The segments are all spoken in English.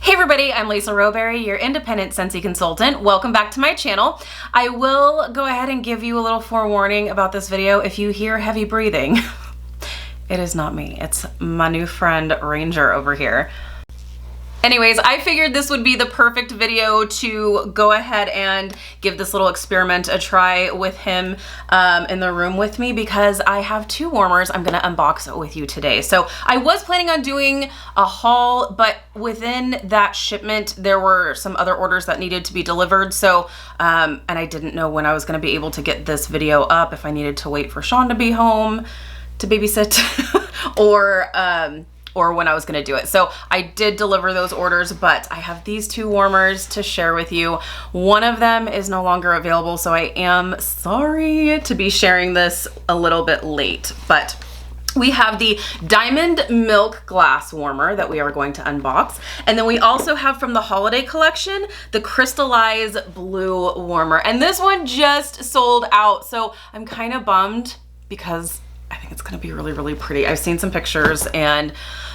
Hey everybody, I'm Lisa Rowberry, your independent Scentsy consultant. Welcome back to my channel. I will go ahead and give you a little forewarning about this video. If you hear heavy breathing, it is not me. It's my new friend Ranger over here. Anyways, I figured this would be the perfect video to go ahead and give this little experiment a try with him in the room with me, because I have two warmers I'm gonna unbox with you today. So I was planning on doing a haul, but within that shipment, there were some other orders that needed to be delivered. So, and I didn't know when I was gonna be able to get this video up, if I needed to wait for Sean to be home to babysit or when I was gonna do it. So I did deliver those orders, but I have these two warmers to share with you. One of them is no longer available, so I am sorry to be sharing this a little bit late, but we have the Diamond Milk Glass Warmer that we are going to unbox. And then we also have from the holiday collection, the Crystallized Blue Warmer. And this one just sold out, so I'm kind of bummed because I think it's gonna be really, really pretty. I've seen some pictures and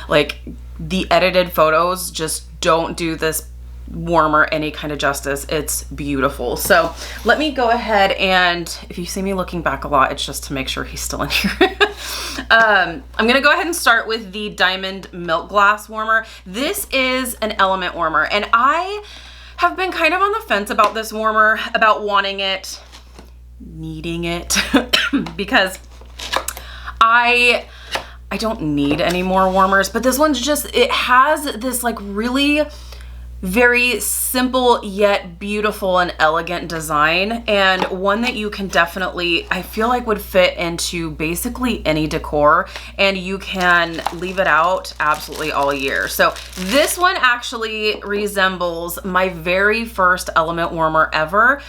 like the edited photos just don't do this warmer any kind of justice. It's beautiful. So let me go ahead and, if you see me looking back a lot, it's just to make sure he's still in here. I'm gonna go ahead and start with the Diamond Milk Glass Warmer. This is an element warmer, and I have been kind of on the fence about this warmer, about wanting it, needing it, because I don't need any more warmers, but this one's just, it has this like really very simple yet beautiful and elegant design, and one that you can definitely, I feel like would fit into basically any decor, and you can leave it out absolutely all year. So this one actually resembles my very first element warmer ever,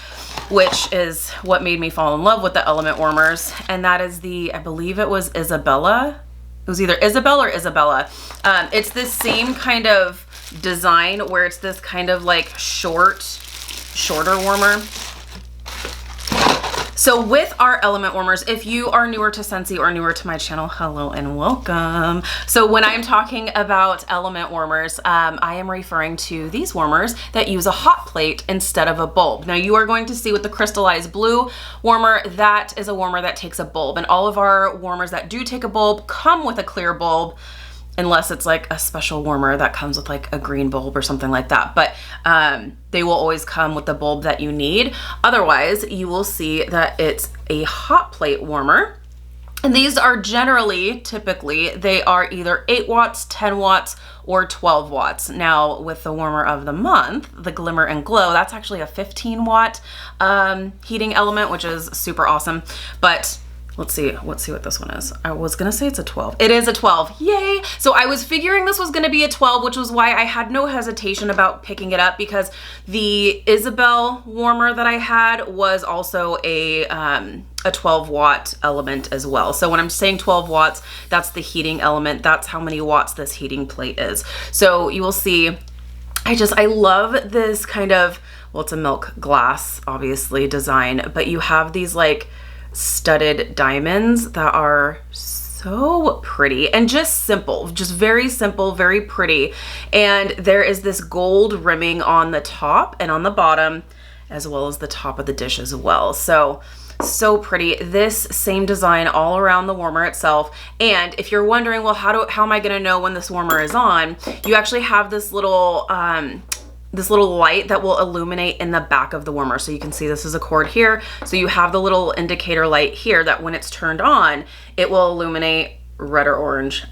which is what made me fall in love with the element warmers, and that is the, I believe it was Isabella. It was either Isabel or Isabella. It's this same kind of design where it's this kind of like shorter warmer. So with our element warmers, if you are newer to Scentsy or newer to my channel, hello and welcome. So when I'm talking about element warmers, I am referring to these warmers that use a hot plate instead of a bulb. Now you are going to see with the Crystallized Blue Warmer, that is a warmer that takes a bulb, and all of our warmers that do take a bulb come with a clear bulb, unless it's like a special warmer that comes with like a green bulb or something like that. But they will always come with the bulb that you need. Otherwise, you will see that it's a hot plate warmer. And these are generally, typically, they are either 8 watts, 10 watts, or 12 watts. Now, with the warmer of the month, the Glimmer and Glow, that's actually a 15 watt heating element, which is super awesome. But let's see what this one is. I was gonna say it's a 12. It is a 12, yay! So I was figuring this was gonna be a 12, which was why I had no hesitation about picking it up, because the Isabel warmer that I had was also a 12 watt element as well. So when I'm saying 12 watts, that's the heating element. That's how many watts this heating plate is. So you will see, I love this kind of, well, it's a milk glass, obviously, design, but you have these like studded diamonds that are so pretty and just simple, just very simple, very pretty. And there is this gold rimming on the top and on the bottom, as well as the top of the dish as well. So pretty. This same design all around the warmer itself. And if you're wondering, well, how am I gonna know when this warmer is on? You actually have this little light that will illuminate in the back of the warmer. So you can see this is a cord here. So you have the little indicator light here that when it's turned on, it will illuminate red or orange.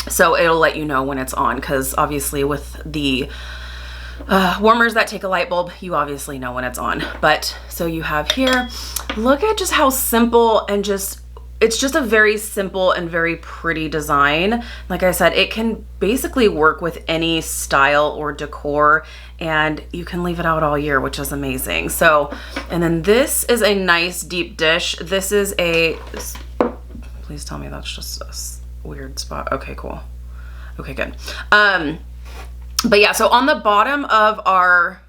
So it'll let you know when it's on, because obviously with the warmers that take a light bulb, you obviously know when it's on. But so you have here, look at just how simple and it's just a very simple and very pretty design. Like I said, it can basically work with any style or decor, and you can leave it out all year, which is amazing. So, and then this is a nice deep dish. This is please tell me that's just a weird spot. Okay, cool. Okay, good. But yeah, so on the bottom of our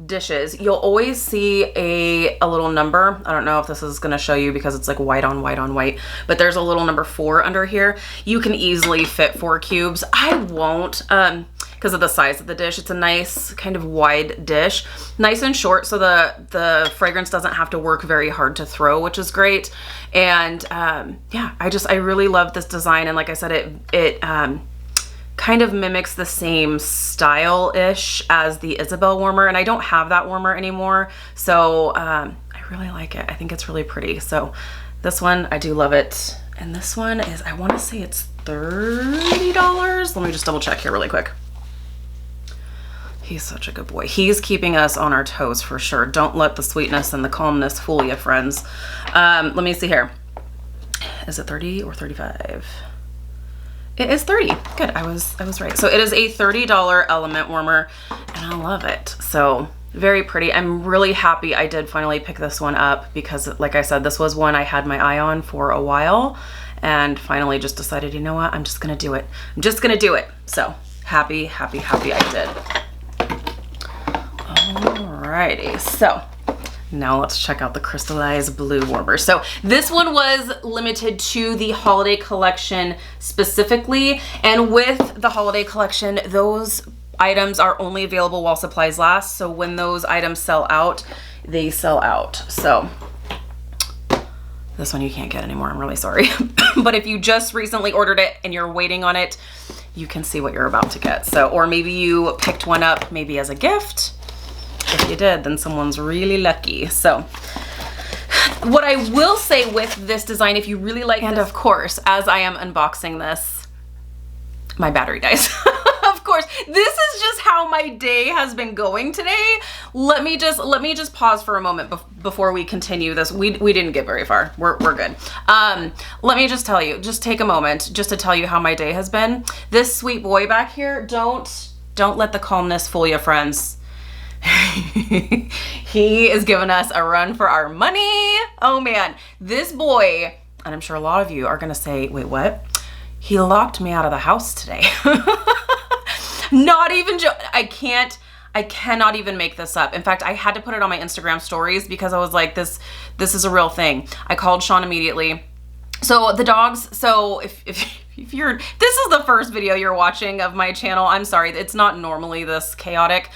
dishes, you'll always see a little number. I don't know if this is going to show you because it's like white on white on white, but there's a little number 4 under here. You can easily fit 4 cubes. I won't, because of the size of the dish. It's a nice kind of wide dish, nice and short, so the fragrance doesn't have to work very hard to throw, which is great. And yeah, I really love this design. And like I said, it kind of mimics the same style-ish as the Isabel warmer, and I don't have that warmer anymore, so I really like it. I think it's really pretty. So this one, I do love it. And this one is, I want to say it's $30. Let me just double check here really quick. He's such a good boy. He's keeping us on our toes for sure. Don't let the sweetness and the calmness fool you, friends. Let me see here. Is it 30 or 35? It is 30. Good, I was right. So it is a $30 element warmer, and I love it. So very pretty. I'm really happy I did finally pick this one up because, like I said, this was one I had my eye on for a while, and finally just decided, you know what, I'm just gonna do it. I'm just gonna do it. So happy I did. Alrighty, so now let's check out the Crystallized Blue Warmer. So this one was limited to the holiday collection specifically, and with the holiday collection, those items are only available while supplies last. So when those items sell out, they sell out. So this one you can't get anymore, I'm really sorry. But if you just recently ordered it and you're waiting on it, you can see what you're about to get. So, or maybe you picked one up maybe as a gift. If you did, then someone's really lucky. So what I will say with this design, if you really like, and of course, as I am unboxing this, my battery dies. Of course, this is just how my day has been going today. Let me just pause for a moment before we continue this. We didn't get very far. We're good. Let me just tell you, just take a moment just to tell you how my day has been. This sweet boy back here, don't let the calmness fool you, friends. He is giving us a run for our money. Oh man, this boy, and I'm sure a lot of you are gonna say, wait, what? He locked me out of the house today. Not even I cannot even make this up. In fact, I had to put it on my Instagram stories because I was like, this is a real thing. I called Sean immediately. So the dogs, so if you're, this is the first video you're watching of my channel, I'm sorry, it's not normally this chaotic.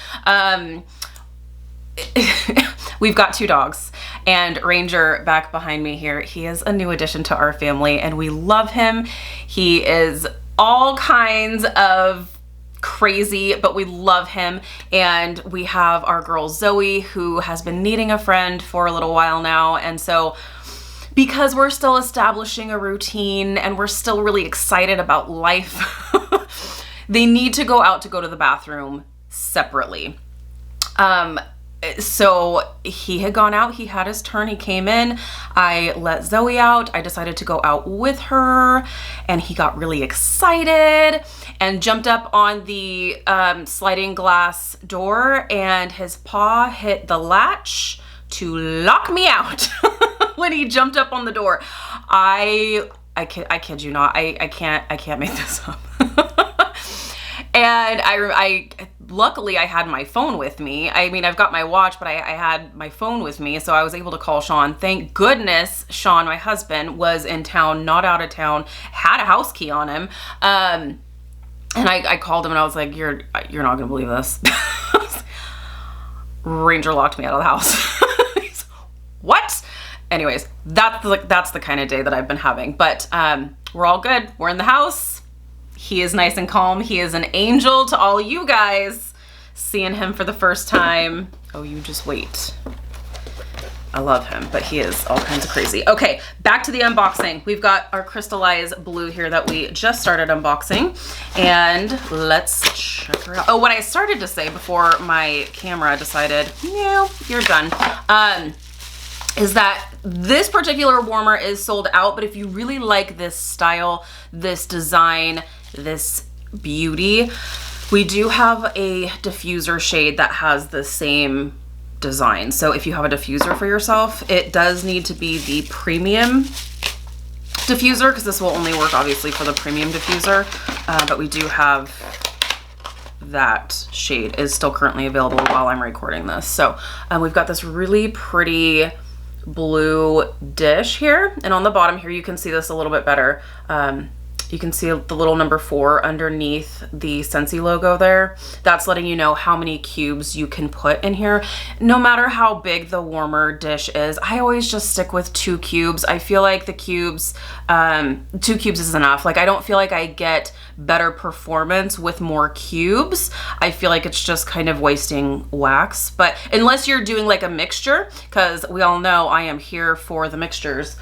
We've got 2 dogs, and Ranger back behind me here, he is a new addition to our family and we love him. He is all kinds of crazy, but we love him. And we have our girl Zoe, who has been needing a friend for a little while now, and so because we're still establishing a routine and we're still really excited about life, they need to go out to go to the bathroom separately. So he had gone out, he had his turn, he came in, I let Zoe out, I decided to go out with her, and he got really excited and jumped up on the sliding glass door, and his paw hit the latch to lock me out when he jumped up on the door. I kid you not, I can't make this up. And I luckily I had my phone with me. I mean, I've got my watch, but I had my phone with me, so I was able to call Sean. Thank goodness Sean, my husband, was in town, not out of town, had a house key on him. And I called him and I was like, you're not gonna believe this. Ranger locked me out of the house. What? Anyways, that's the kind of day that I've been having, but we're all good. We're in the house. He is nice and calm. He is an angel to all you guys seeing him for the first time. Oh, you just wait. I love him, but he is all kinds of crazy. Okay, back to the unboxing. We've got our Crystallized Blue here that we just started unboxing, and let's check her out. Oh, what I started to say before my camera decided, no, you're done, is that this particular warmer is sold out, but if you really like this style, this design, this beauty, we do have a diffuser shade that has the same design. So if you have a diffuser for yourself, it does need to be the premium diffuser, because this will only work obviously for the premium diffuser, but we do have that shade is still currently available while I'm recording this. So we've got this really pretty blue dish here, and on the bottom here you can see this a little bit better. You can see the little number 4 underneath the Scentsy logo there. That's letting you know how many cubes you can put in here. No matter how big the warmer dish is, I always just stick with 2 cubes. I feel like the cubes, 2 cubes is enough. Like, I don't feel like I get better performance with more cubes. I feel like it's just kind of wasting wax. But unless you're doing like a mixture, because we all know I am here for the mixtures,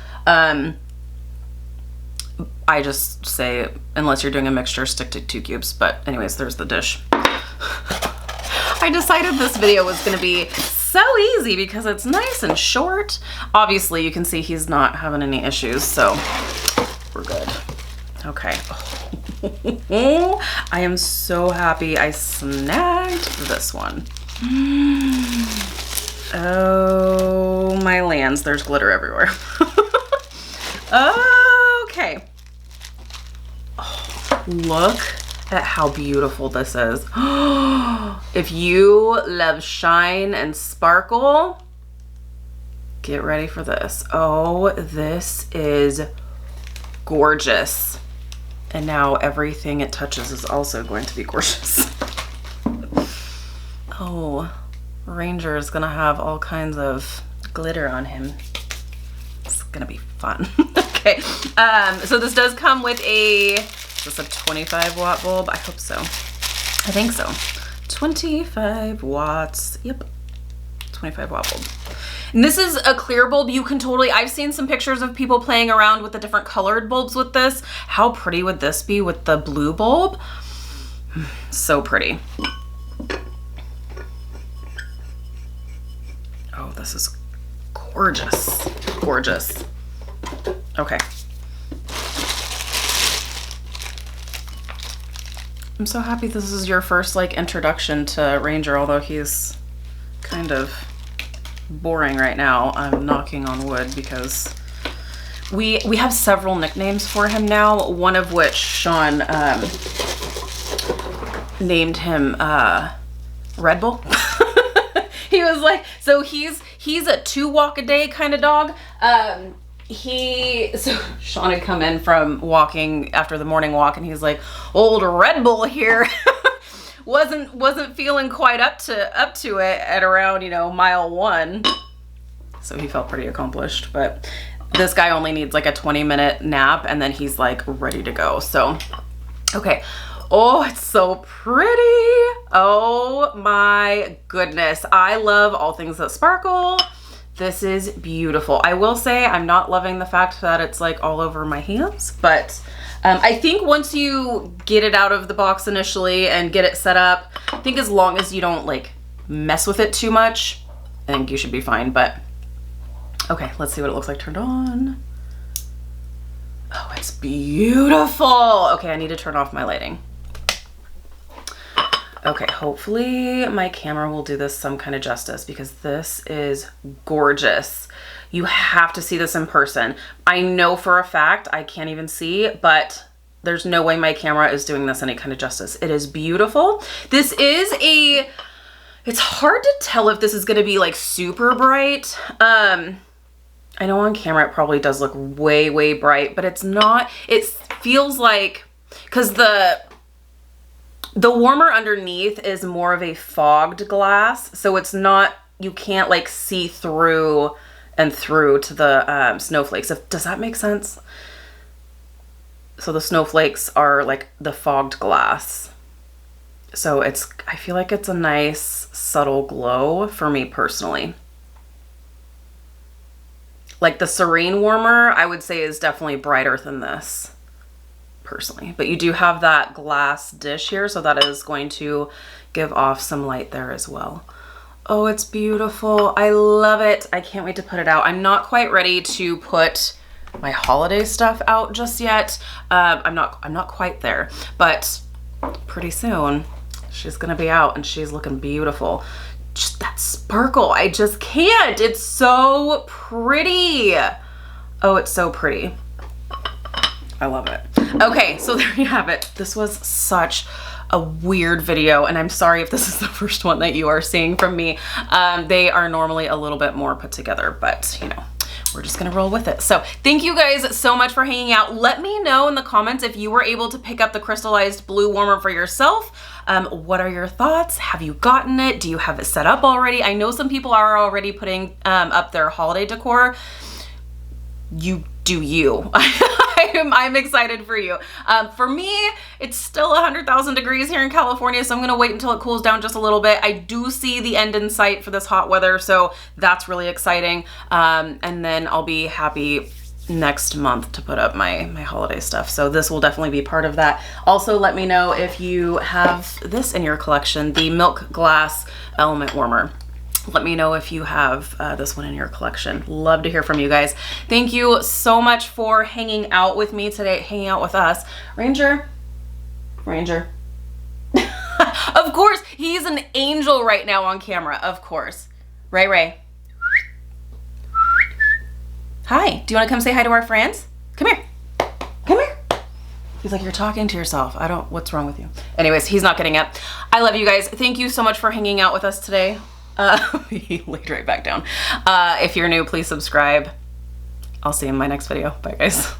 I just say, unless you're doing a mixture, stick to 2 cubes. But anyways, there's the dish. I decided this video was gonna be so easy because it's nice and short. Obviously, you can see he's not having any issues, so we're good. Okay. I am so happy I snagged this one. Oh, my lands, there's glitter everywhere. Okay. Oh, look at how beautiful this is. If you love shine and sparkle, get ready for this. Oh, this is gorgeous. And now everything it touches is also going to be gorgeous. Oh, Ranger is gonna have all kinds of glitter on him. It's gonna be fun. Okay, so this does come with is this a 25 watt bulb? I hope so. I think so. 25 watts. Yep, 25 watt bulb. And this is a clear bulb. You can totally, I've seen some pictures of people playing around with the different colored bulbs with this. How pretty would this be with the blue bulb? So pretty. Oh, this is gorgeous. Gorgeous. Okay. I'm so happy this is your first like introduction to Ranger, although he's kind of boring right now. I'm knocking on wood because we have several nicknames for him now, one of which Sean named him Red Bull. He was like, so he's a 2 walk a day kind of dog. So Sean had come in from walking after the morning walk, and he's like, old Red Bull here wasn't feeling quite up to it at around, you know, mile 1. So he felt pretty accomplished, but this guy only needs like a 20-minute nap and then he's like ready to go. So, okay. Oh, it's so pretty. Oh my goodness. I love all things that sparkle. This is beautiful. I will say I'm not loving the fact that it's like all over my hands, but I think once you get it out of the box initially and get it set up, I think as long as you don't like mess with it too much, I think you should be fine. But okay, let's see what it looks like turned on. Oh, it's beautiful. Okay, I need to turn off my lighting. Okay, hopefully my camera will do this some kind of justice because this is gorgeous. You have to see this in person. I know for a fact I can't even see, but there's no way my camera is doing this any kind of justice. It is beautiful. This is it's hard to tell if this is gonna be like super bright. I know on camera it probably does look way, way bright, but it's not. It feels like, because the warmer underneath is more of a fogged glass, so it's not, you can't like see through and through to the snowflakes. Does that make sense? So the snowflakes are like the fogged glass. So I feel like it's a nice subtle glow for me personally. Like the Serene warmer, I would say is definitely brighter than this. Personally, but you do have that glass dish here, so that is going to give off some light there as well. Oh, it's beautiful. I love it. I can't wait to put it out. I'm not quite ready to put my holiday stuff out just yet. I'm not quite there, but pretty soon she's gonna be out and she's looking beautiful. Just that sparkle, I just can't. It's so pretty. Oh, it's so pretty. I love it. Okay, so there you have it. This was such a weird video, and I'm sorry if this is the first one that you are seeing from me. They are normally a little bit more put together, but you know, we're just gonna roll with it. So thank you guys so much for hanging out. Let me know in the comments if you were able to pick up the Crystallized Blue Warmer for yourself. What are your thoughts? Have you gotten it? Do you have it set up already? I know some people are already putting up their holiday decor. You do you. I'm excited for you. For me, it's still 100,000 degrees here in California, so I'm gonna wait until it cools down just a little bit. I do see the end in sight for this hot weather, so that's really exciting. And then I'll be happy next month to put up my holiday stuff. So this will definitely be part of that. Also, let me know if you have this in your collection, the Milk Glass Element Warmer. Let me know if you have this one in your collection. Love to hear from you guys. Thank you so much for hanging out with me today, hanging out with us. Ranger. Of course, he's an angel right now on camera, of course. Ray. Hi, do you wanna come say hi to our friends? Come here. He's like, you're talking to yourself. What's wrong with you? Anyways, he's not getting it. I love you guys. Thank you so much for hanging out with us today. He laid right back down. If you're new, please subscribe. I'll see you in my next video. Bye guys.